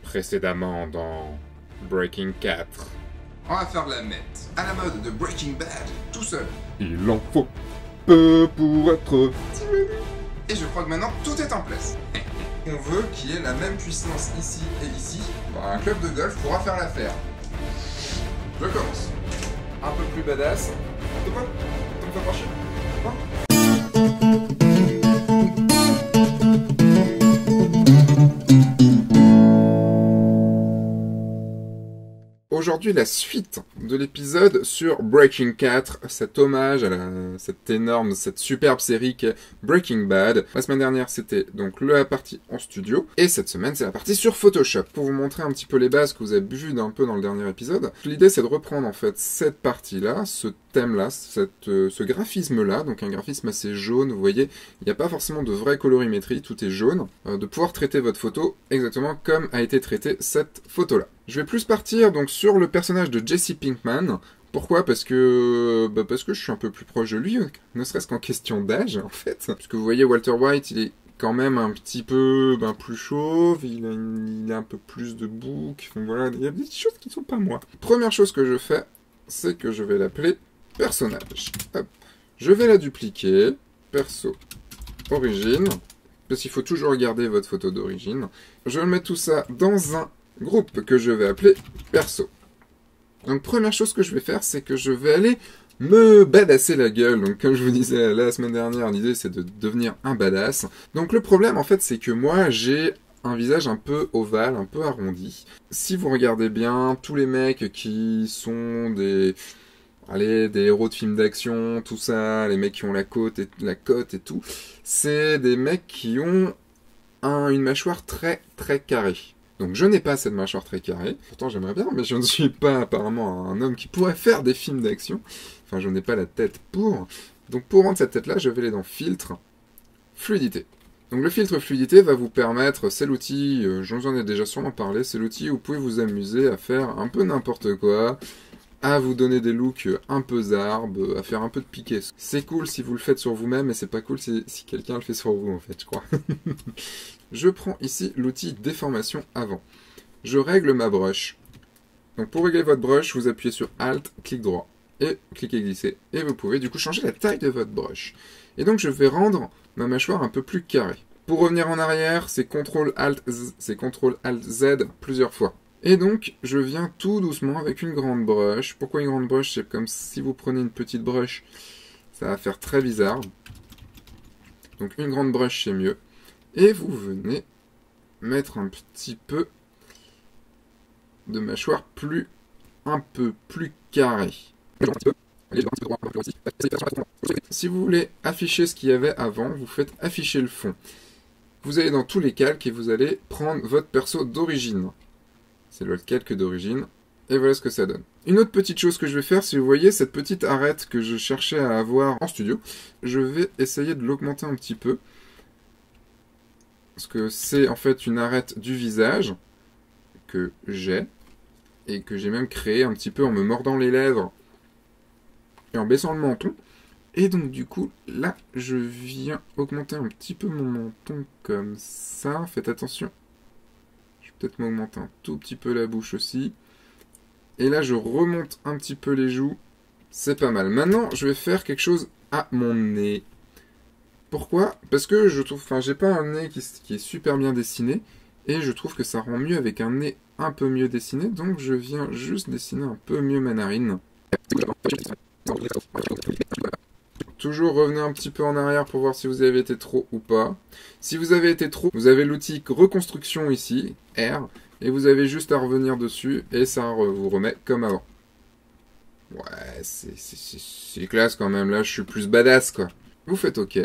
Précédemment dans Breaking 4. On va faire la mette, à la mode de Breaking Bad, tout seul. Il en faut peu pour être... Et je crois que maintenant, tout est en place. On veut qu'il y ait la même puissance ici et ici. Bon, un club de golf pourra faire l'affaire. Je commence. Un peu plus badass. De quoi? Tu me fais franchir? Aujourd'hui, la suite de l'épisode sur Breaking 4, cet hommage à cette superbe série qu'est Breaking Bad. La semaine dernière, c'était donc la partie en studio, et cette semaine, c'est la partie sur Photoshop. Pour vous montrer un petit peu les bases que vous avez vues un peu dans le dernier épisode, l'idée c'est de reprendre en fait cette partie-là, ce thème-là, ce graphisme-là, donc un graphisme assez jaune, vous voyez, il n'y a pas forcément de vraie colorimétrie, tout est jaune, de pouvoir traiter votre photo exactement comme a été traitée cette photo-là. Je vais plus partir donc sur le personnage de Jesse Pinkman. Pourquoi? Parce que je suis un peu plus proche de lui, ne serait-ce qu'en question d'âge en fait. Parce que vous voyez Walter White, il est quand même un petit peu plus chauve, il a un peu plus de bouc, donc voilà, il y a des choses qui ne sont pas moi. Première chose que je fais, c'est que je vais l'appeler personnage. Hop. Je vais la dupliquer, perso, origine, parce qu'il faut toujours garder votre photo d'origine. Je vais mettre tout ça dans un groupe que je vais appeler perso. Donc première chose que je vais faire, c'est que je vais aller me badasser la gueule. Donc comme je vous disais la semaine dernière, l'idée c'est de devenir un badass. Donc le problème en fait c'est que moi j'ai un visage un peu ovale, un peu arrondi. Si vous regardez bien, tous les mecs qui sont des héros de films d'action, tout ça, les mecs qui ont la cote et tout, c'est des mecs qui ont une mâchoire très très carrée. Donc je n'ai pas cette mâchoire très carrée, pourtant j'aimerais bien, mais je ne suis pas apparemment un homme qui pourrait faire des films d'action. Enfin, je n'ai pas la tête pour. Donc pour rendre cette tête-là, je vais aller dans Filtre, Fluidité. Donc le filtre fluidité va vous permettre, c'est l'outil, je vous en ai déjà sûrement parlé, c'est l'outil où vous pouvez vous amuser à faire un peu n'importe quoi, à vous donner des looks un peu zarbes, à faire un peu de piqué. C'est cool si vous le faites sur vous-même, mais c'est pas cool si quelqu'un le fait sur vous en fait, je crois. Je prends ici l'outil déformation avant. Je règle ma brush. Donc pour régler votre brush, vous appuyez sur Alt, clic droit, et cliquez glisser. Et vous pouvez du coup changer la taille de votre brush. Et donc je vais rendre ma mâchoire un peu plus carrée. Pour revenir en arrière, c'est CTRL Alt Z plusieurs fois. Et donc, je viens tout doucement avec une grande brush. Pourquoi une grande brush? C'est comme si vous prenez une petite brush, ça va faire très bizarre. Donc une grande brush, c'est mieux. Et vous venez mettre un petit peu de mâchoire un peu plus carrée. Si vous voulez afficher ce qu'il y avait avant, vous faites afficher le fond. Vous allez dans tous les calques et vous allez prendre votre perso d'origine. C'est le calque d'origine. Et voilà ce que ça donne. Une autre petite chose que je vais faire, si vous voyez cette petite arête que je cherchais à avoir en studio, je vais essayer de l'augmenter un petit peu. Parce que c'est en fait une arête du visage que j'ai. Et que j'ai même créé un petit peu en me mordant les lèvres. Et en baissant le menton. Et donc du coup, là, je viens augmenter un petit peu mon menton comme ça. Faites attention. Peut-être m'augmenter un tout petit peu la bouche aussi. Et là, je remonte un petit peu les joues. C'est pas mal. Maintenant, je vais faire quelque chose à mon nez. Pourquoi? Parce que je trouve... Enfin, j'ai pas un nez qui est super bien dessiné. Et je trouve que ça rend mieux avec un nez un peu mieux dessiné. Donc, je viens juste dessiner un peu mieux ma narine. Toujours revenez un petit peu en arrière pour voir si vous avez été trop ou pas. Si vous avez été trop, vous avez l'outil reconstruction ici, R, et vous avez juste à revenir dessus et ça vous remet comme avant. Ouais, c'est classe quand même, là je suis plus badass quoi. Vous faites OK.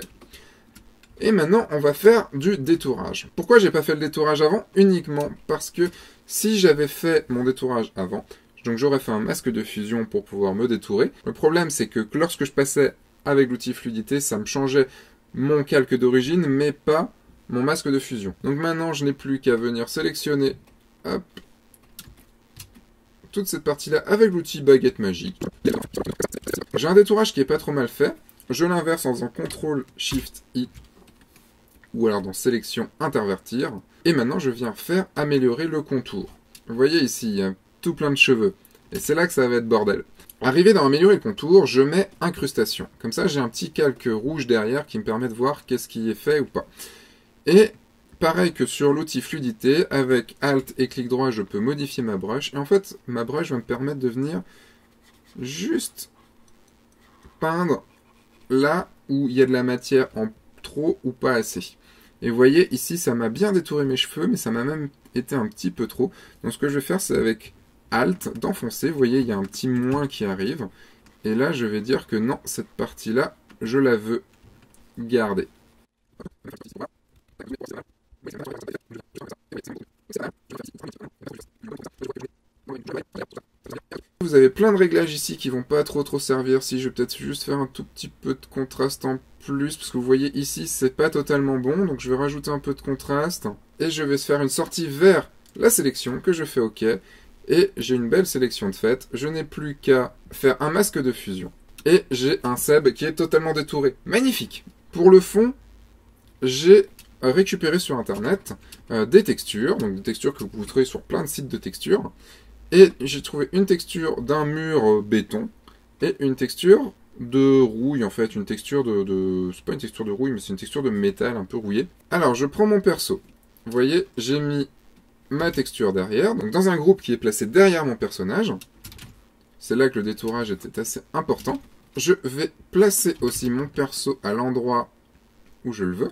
Et maintenant on va faire du détourage. Pourquoi j'ai pas fait le détourage avant? Uniquement parce que si j'avais fait mon détourage avant, donc j'aurais fait un masque de fusion pour pouvoir me détourer. Le problème c'est que lorsque je passais avec l'outil fluidité, ça me changeait mon calque d'origine, mais pas mon masque de fusion. Donc maintenant, je n'ai plus qu'à venir sélectionner hop, toute cette partie-là avec l'outil baguette magique. J'ai un détourage qui est pas trop mal fait. Je l'inverse en faisant CTRL SHIFT I, ou alors dans sélection intervertir. Et maintenant, je viens faire améliorer le contour. Vous voyez ici, il y a tout plein de cheveux. Et c'est là que ça va être bordel. Arrivé dans améliorer le contour, je mets incrustation. Comme ça, j'ai un petit calque rouge derrière qui me permet de voir qu'est-ce qui est fait ou pas. Et pareil que sur l'outil fluidité, avec Alt et clic droit, je peux modifier ma brush. Et en fait, ma brush va me permettre de venir juste peindre là où il y a de la matière en trop ou pas assez. Et vous voyez, ici, ça m'a bien détouré mes cheveux, mais ça m'a même été un petit peu trop. Donc ce que je vais faire, c'est avec Alt, d'enfoncer. Vous voyez, il y a un petit moins qui arrive. Et là, je vais dire que non, cette partie-là, je la veux garder. Vous avez plein de réglages ici qui vont pas trop servir. Si je vais peut-être juste faire un tout petit peu de contraste en plus, parce que vous voyez ici, c'est pas totalement bon, donc je vais rajouter un peu de contraste. Et je vais faire une sortie vers la sélection, que je fais OK. Et j'ai une belle sélection de fait. Je n'ai plus qu'à faire un masque de fusion. Et j'ai un Seb qui est totalement détouré. Magnifique! Pour le fond, j'ai récupéré sur internet des textures, donc des textures que vous pouvez trouver sur plein de sites de textures. Et j'ai trouvé une texture d'un mur béton et une texture de rouille, en fait, une texture c'est pas une texture de rouille, mais c'est une texture de métal un peu rouillé. Alors, je prends mon perso. Vous voyez, j'ai mis ma texture derrière, donc dans un groupe qui est placé derrière mon personnage. C'est là que le détourage était assez important. Je vais placer aussi mon perso à l'endroit où je le veux.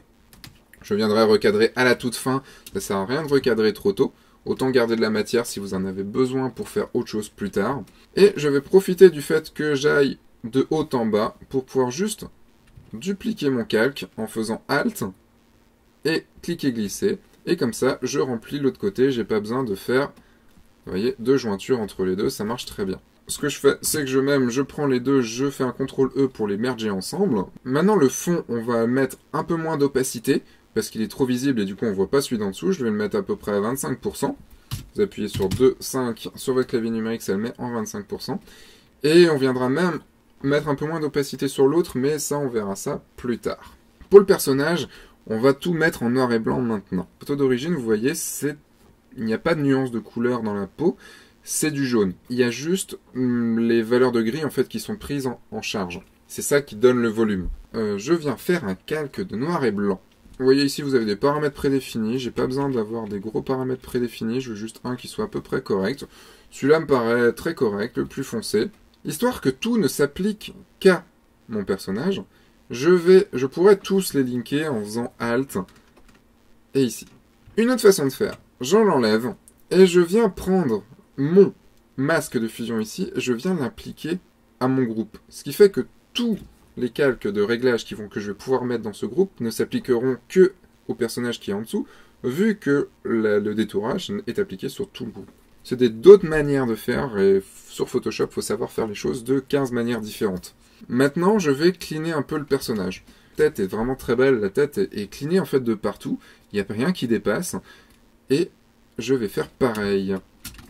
Je viendrai recadrer à la toute fin, ça sert à rien de recadrer trop tôt. Autant garder de la matière si vous en avez besoin pour faire autre chose plus tard. Et je vais profiter du fait que j'aille de haut en bas pour pouvoir juste dupliquer mon calque en faisant Alt et cliquer glisser. Et comme ça, je remplis l'autre côté. J'ai pas besoin de faire, vous voyez, deux jointures entre les deux. Ça marche très bien. Ce que je fais, c'est que je prends les deux, je fais un CTRL E pour les merger ensemble. Maintenant, le fond, on va mettre un peu moins d'opacité, parce qu'il est trop visible et du coup on ne voit pas celui d'en dessous. Je vais le mettre à peu près à 25%. Vous appuyez sur 2, 5 sur votre clavier numérique, ça le met en 25%. Et on viendra même mettre un peu moins d'opacité sur l'autre, mais ça on verra ça plus tard. Pour le personnage, on va tout mettre en noir et blanc maintenant. Photo d'origine, vous voyez, il n'y a pas de nuance de couleur dans la peau, c'est du jaune. Il y a juste les valeurs de gris en fait qui sont prises en charge. C'est ça qui donne le volume. Je viens faire un calque de noir et blanc. Vous voyez ici, vous avez des paramètres prédéfinis. J'ai pas besoin d'avoir des gros paramètres prédéfinis. Je veux juste un qui soit à peu près correct. Celui-là me paraît très correct, le plus foncé. Histoire que tout ne s'applique qu'à mon personnage, je pourrais tous les linker en faisant Alt et ici. Une autre façon de faire, j'en l'enlève et je viens prendre mon masque de fusion ici, je viens l'appliquer à mon groupe. Ce qui fait que tous les calques de réglage que je vais pouvoir mettre dans ce groupe ne s'appliqueront que au personnage qui est en dessous, vu que le détourage est appliqué sur tout le groupe. C'est d'autres manières de faire, et sur Photoshop, il faut savoir faire les choses de 15 manières différentes. Maintenant, je vais cleaner un peu le personnage. La tête est vraiment très belle, la tête est cleanée en fait de partout, il n'y a rien qui dépasse, et je vais faire pareil.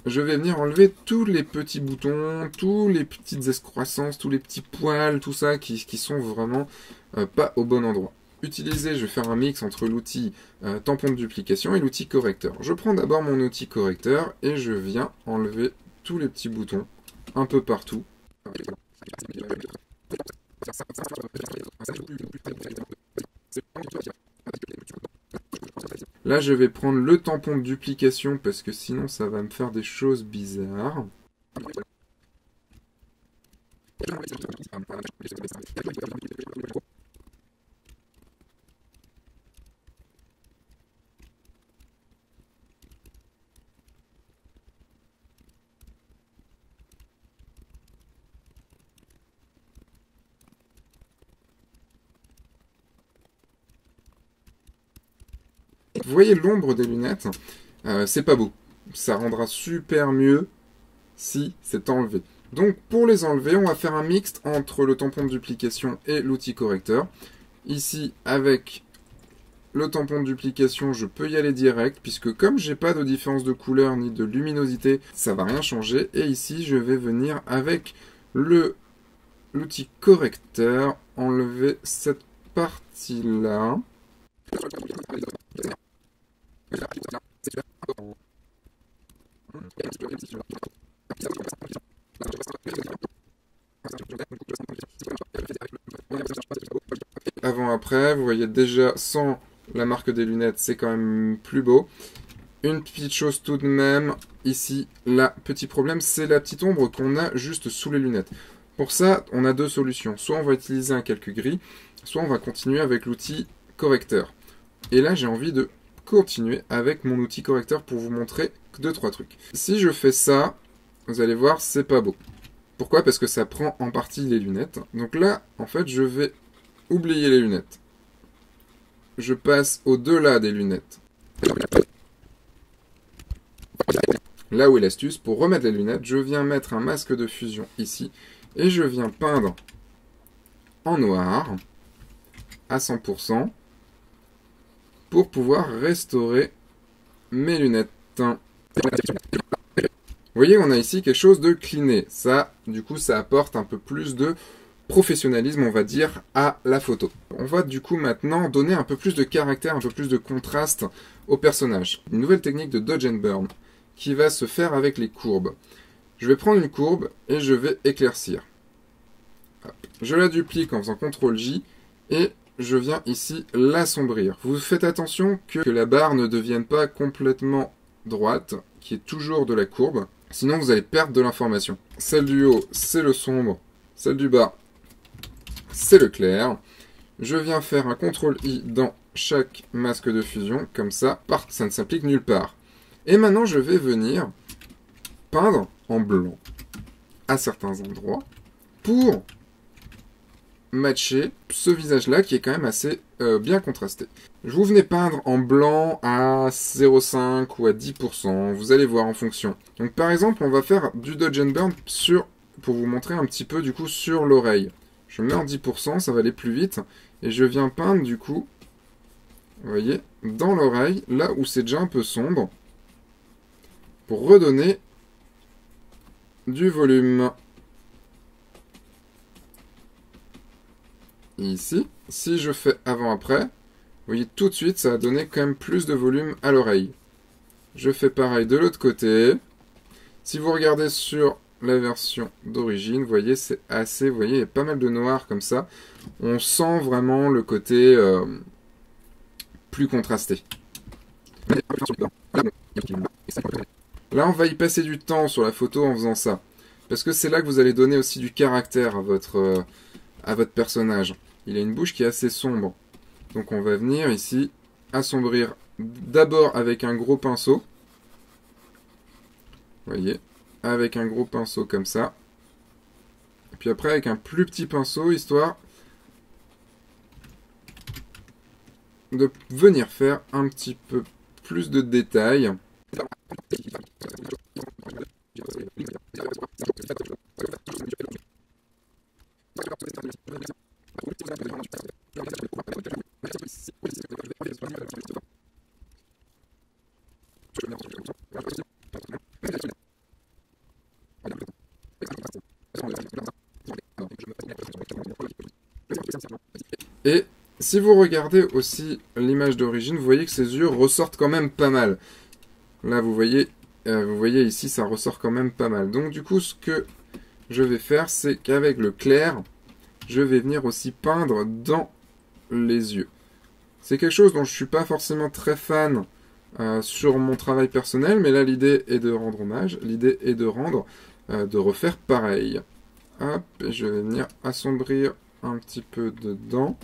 Je vais venir enlever tous les petits boutons, toutes les petites excroissances, tous les petits poils, tout ça qui sont vraiment pas au bon endroit. Je vais faire un mix entre l'outil tampon de duplication et l'outil correcteur. Je prends d'abord mon outil correcteur et je viens enlever tous les petits boutons un peu partout. Là, je vais prendre le tampon de duplication parce que sinon, ça va me faire des choses bizarres. Vous voyez l'ombre des lunettes, c'est pas beau. Ça rendra super mieux si c'est enlevé. Donc pour les enlever, on va faire un mixte entre le tampon de duplication et l'outil correcteur. Ici, avec le tampon de duplication, je peux y aller direct, puisque comme j'ai pas de différence de couleur ni de luminosité, ça va rien changer. Et ici, je vais venir avec l'outil correcteur enlever cette partie-là. Avant-après, vous voyez déjà sans la marque des lunettes, c'est quand même plus beau. Une petite chose tout de même, ici, là, petit problème, c'est la petite ombre qu'on a juste sous les lunettes. Pour ça, on a deux solutions. Soit on va utiliser un calque gris, soit on va continuer avec l'outil correcteur. Et là, j'ai envie de continuer avec mon outil correcteur pour vous montrer 2-3 trucs. Si je fais ça, vous allez voir, c'est pas beau. Pourquoi? Parce que ça prend en partie les lunettes. Donc là, en fait, je vais oublier les lunettes. Je passe au-delà des lunettes. Là où est l'astuce, pour remettre les lunettes, je viens mettre un masque de fusion ici. Et je viens peindre en noir à 100% pour pouvoir restaurer mes lunettes. Vous voyez, on a ici quelque chose de cleané. Ça, du coup, ça apporte un peu plus de professionnalisme, on va dire, à la photo. On va du coup maintenant donner un peu plus de caractère, un peu plus de contraste au personnage. Une nouvelle technique de Dodge and Burn qui va se faire avec les courbes. Je vais prendre une courbe et je vais éclaircir. Hop. Je la duplique en faisant CTRL-J et je viens ici l'assombrir. Vous faites attention que la barre ne devienne pas complètement droite, qui est toujours de la courbe, sinon vous allez perdre de l'information. Celle du haut, c'est le sombre, celle du bas, c'est le clair. Je viens faire un CTRL-I dans chaque masque de fusion, comme ça ça ne s'applique nulle part. Et maintenant, je vais venir peindre en blanc à certains endroits pour matcher ce visage-là qui est quand même assez bien contrasté. Je vous venais peindre en blanc à 0,5 ou à 10%, vous allez voir en fonction. Donc par exemple, on va faire du Dodge and Burn pour vous montrer un petit peu du coup sur l'oreille. Je mets en 10%, ça va aller plus vite, et je viens peindre du coup, vous voyez, dans l'oreille, là où c'est déjà un peu sombre, pour redonner du volume. Ici, si je fais avant-après, vous voyez tout de suite, ça va donner quand même plus de volume à l'oreille. Je fais pareil de l'autre côté. Si vous regardez sur la version d'origine, vous voyez, c'est assez, vous voyez, il y a pas mal de noir comme ça. On sent vraiment le côté plus contrasté. Là, on va y passer du temps sur la photo en faisant ça. Parce que c'est là que vous allez donner aussi du caractère à votre personnage. Il a une bouche qui est assez sombre. Donc on va venir ici assombrir d'abord avec un gros pinceau. Vous voyez, avec un gros pinceau comme ça. Et puis après avec un plus petit pinceau, histoire de venir faire un petit peu plus de détails. Et si vous regardez aussi l'image d'origine, vous voyez que ses yeux ressortent quand même pas mal. Là, vous voyez ici, ça ressort quand même pas mal. Donc du coup, ce que je vais faire, c'est qu'avec le clair, je vais venir aussi peindre dans les yeux. C'est quelque chose dont je ne suis pas forcément très fan sur mon travail personnel, mais là, l'idée est de rendre hommage. L'idée est de refaire pareil. Hop, et je vais venir assombrir un petit peu dedans.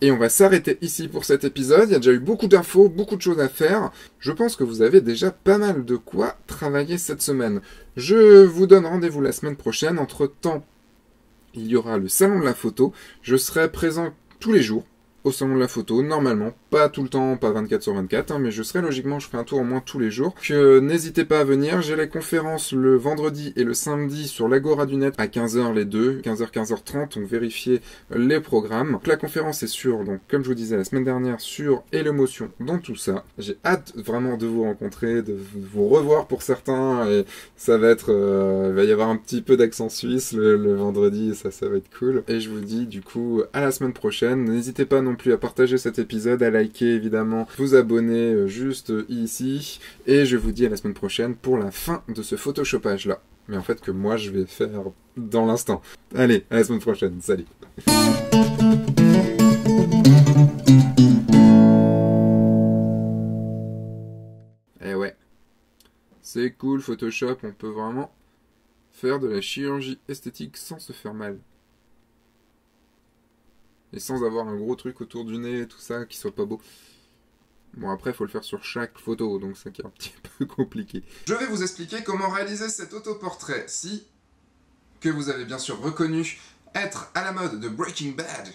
Et on va s'arrêter ici pour cet épisode. Il y a déjà eu beaucoup d'infos, beaucoup de choses à faire. Je pense que vous avez déjà pas mal de quoi travailler cette semaine. Je vous donne rendez-vous la semaine prochaine. Entre-temps, il y aura le salon de la photo. Je serai présent tous les jours. au salon de la photo, normalement, pas tout le temps, pas 24 sur 24, hein, mais je serai logiquement, je ferai un tour au moins tous les jours. Que n'hésitez pas à venir, j'ai les conférences le vendredi et le samedi sur l'Agora du Net à 15h les deux, 15h, 15h30, donc vérifiez les programmes. Donc, la conférence est sur, donc comme je vous disais la semaine dernière, sur et l'émotion dans tout ça. J'ai hâte vraiment de vous rencontrer, de vous revoir pour certains, et ça va être, il va y avoir un petit peu d'accent suisse le vendredi, et ça va être cool. Et je vous dis du coup à la semaine prochaine. N'hésitez pas non plus à partager cet épisode, à liker évidemment, vous abonner juste ici, et je vous dis à la semaine prochaine pour la fin de ce photoshopage là. Mais en fait que moi je vais faire dans l'instant. Allez, à la semaine prochaine, salut. Eh ouais, c'est cool Photoshop, on peut vraiment faire de la chirurgie esthétique sans se faire mal. Et sans avoir un gros truc autour du nez et tout ça qui soit pas beau. Bon, après, il faut le faire sur chaque photo, donc c'est un petit peu compliqué. Je vais vous expliquer comment réaliser cet autoportrait-ci, que vous avez bien sûr reconnu être à la mode de Breaking Bad.